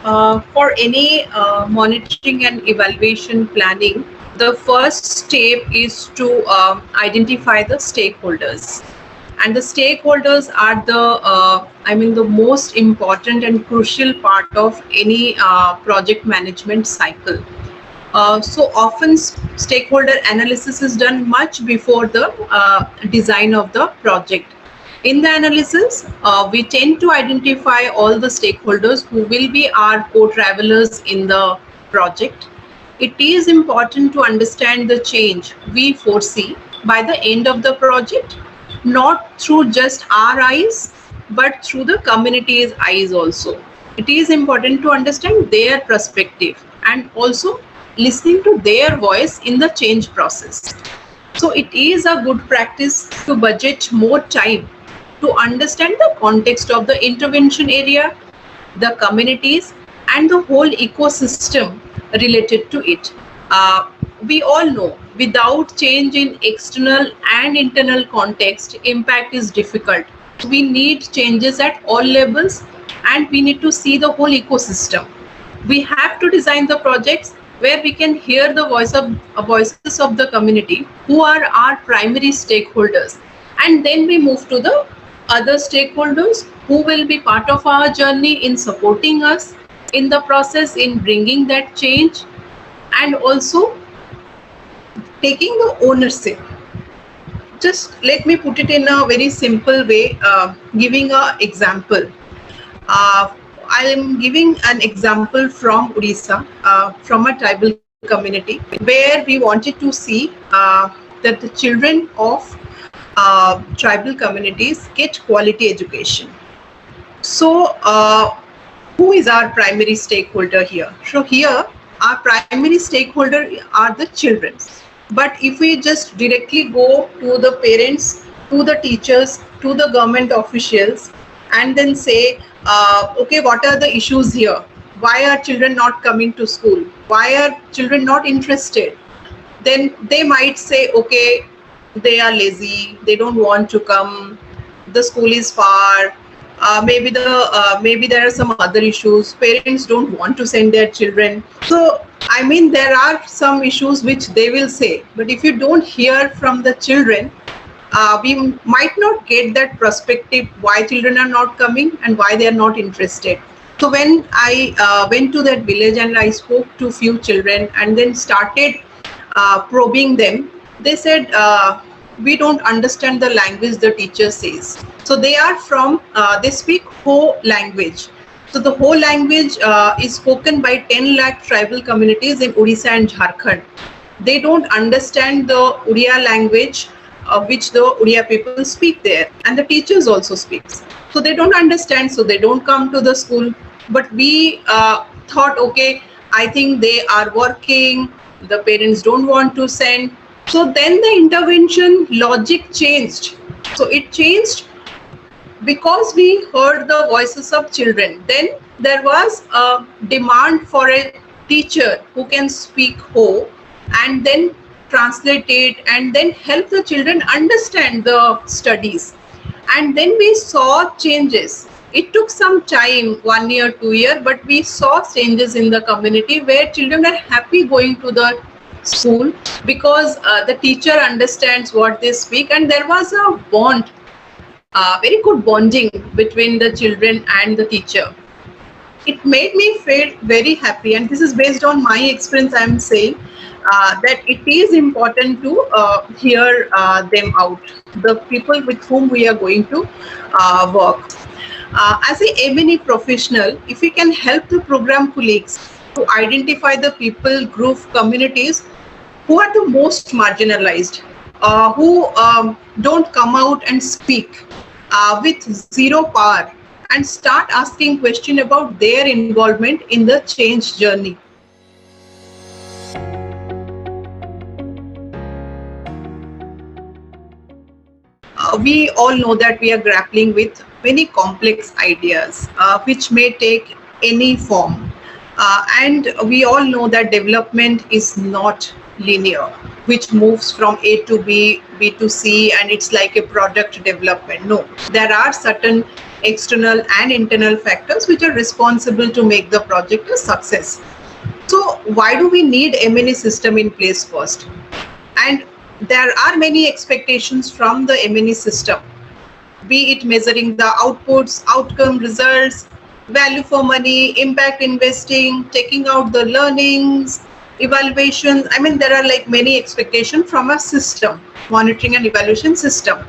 For any monitoring and evaluation planning, the first step is to identify the stakeholders. And the stakeholders are the most important and crucial part of any project management cycle. So often, stakeholder analysis is done much before the design of the project. In the analysis, we tend to identify all the stakeholders who will be our co-travelers in the project. It is important to understand the change we foresee by the end of the project, not through just our eyes, but through the community's eyes also. It is important to understand their perspective and also listening to their voice in the change process. So it is a good practice to budget more time to understand the context of the intervention area, the communities, and the whole ecosystem related to it. Uh, we all know without change in external and internal context, impact is difficult. We need changes at all levels and we need to see the whole ecosystem. We have to design the projects where we can hear the voices of the community who are our primary stakeholders, and then we move to the other stakeholders who will be part of our journey in supporting us in the process in bringing that change and also taking the ownership. Just let me put it in a very simple way, giving an example. uh, I am giving an example from Odisha, from a tribal community, where we wanted to see that the children of tribal communities get quality education. So, who is our primary stakeholder here? So, here, our primary stakeholder are the children. But if we just directly go to the parents, to the teachers, to the government officials, and then say, okay, what are the issues here? Why are children not coming to school? Why are children not interested? Then they might say, okay, they are lazy, they don't want to come, the school is far, maybe there are some other issues, parents don't want to send their children. So I mean, there are some issues which they will say, but if you don't hear from the children, we might not get that perspective why children are not coming and why they are not interested. So when I went to that village and I spoke to few children and then started probing them, they said, we don't understand the language the teacher says. So they are from, they speak Ho language. So the Ho language is spoken by 10 lakh tribal communities in Odisha and Jharkhand. They don't understand the Odia language which the Odia people speak there, and the teachers also speaks. So they don't understand, so they don't come to the school. But we thought, okay, I think they are working, the parents don't want to send. So then the intervention logic changed. So it changed because we heard the voices of children. Then there was a demand for a teacher who can speak Ho and then translate it and then help the children understand the studies. And then we saw changes. It took some time, 1 year, 2 years, but we saw changes in the community where children are happy going to the school because the teacher understands what they speak, and there was a bond, very good bonding between the children and the teacher. It made me feel very happy, and this is based on my experience. I am saying that it is important to hear them out, the people with whom we are going to work. As a M&E professional, if we can help the program colleagues to identify the people, group, communities who are the most marginalized, who don't come out and speak with zero power, and start asking questions about their involvement in the change journey. We all know that we are grappling with many complex ideas which may take any form. And we all know that development is not linear, which moves from A to B, B to C, and it's like a product development. No, there are certain external and internal factors which are responsible to make the project a success. So why do we need M&E system in place first? And there are many expectations from the M&E system, be it measuring the outputs, outcome, results, value for money, impact investing, taking out the learnings, evaluation. I mean, there are like many expectations from a system, monitoring and evaluation system.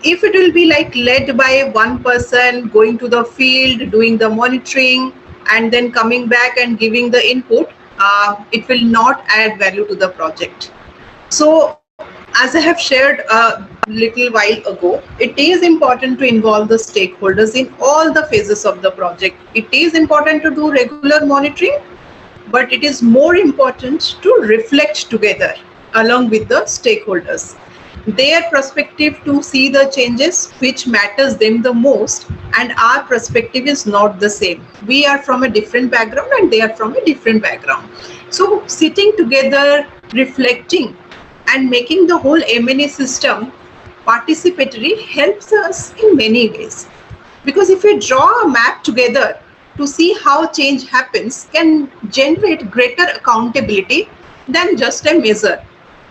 If it will be like led by one person going to the field, doing the monitoring, and then coming back and giving the input, it will not add value to the project. So as I have shared a little while ago, it is important to involve the stakeholders in all the phases of the project. It is important to do regular monitoring, but it is more important to reflect together along with the stakeholders, their perspective to see the changes which matters them the most, and our perspective is not the same. We are from a different background and they are from a different background. So sitting together, reflecting, and making the whole M&E system participatory helps us in many ways. Because if we draw a map together to see how change happens, can generate greater accountability than just a measure.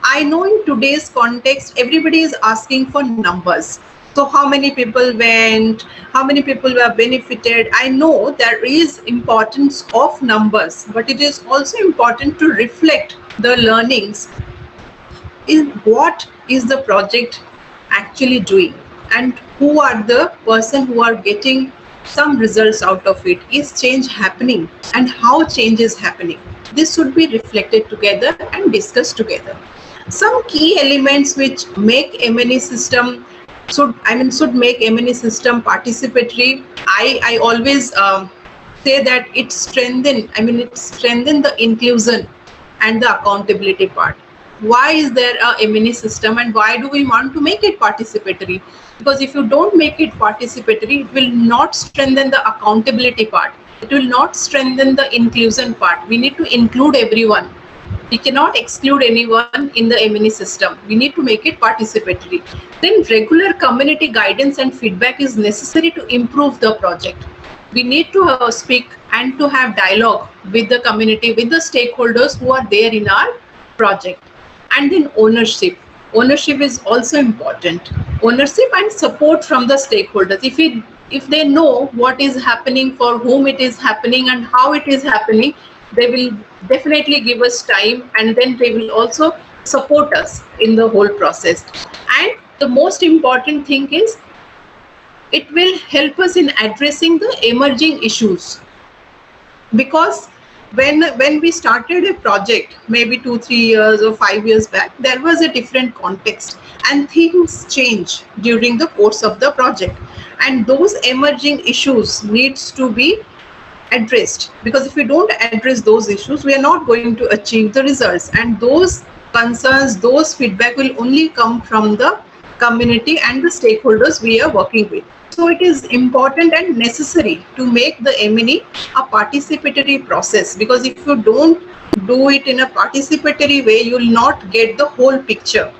I know in today's context, everybody is asking for numbers. So how many people went, how many people were benefited? I know there is importance of numbers, but it is also important to reflect the learnings in what is the project actually doing and who are the person who are getting some results out of it. Is change happening and how change is happening? This should be reflected together and discussed together. Some key elements which make M&E system should make M&E system participatory. I always say that it strengthen the inclusion and the accountability part. Why is there a M&E system and why do we want to make it participatory? Because if you don't make it participatory, it will not strengthen the accountability part. It will not strengthen the inclusion part. We need to include everyone. We cannot exclude anyone in the M&E system. We need to make it participatory. Then regular community guidance and feedback is necessary to improve the project. We need to speak and to have dialogue with the community, with the stakeholders who are there in our project. And then ownership. Ownership is also important. Ownership and support from the stakeholders. If they know what is happening, for whom it is happening and how it is happening, they will definitely give us time, and then they will also support us in the whole process. And the most important thing is it will help us in addressing the emerging issues. Because when we started a project, maybe 2-3 years or 5 years back, there was a different context and things change during the course of the project. And those emerging issues needs to be addressed, because if we don't address those issues, we are not going to achieve the results, and those concerns, those feedback will only come from the community and the stakeholders we are working with. So it is important and necessary to make the M&E a participatory process, because if you don't do it in a participatory way, you will not get the whole picture.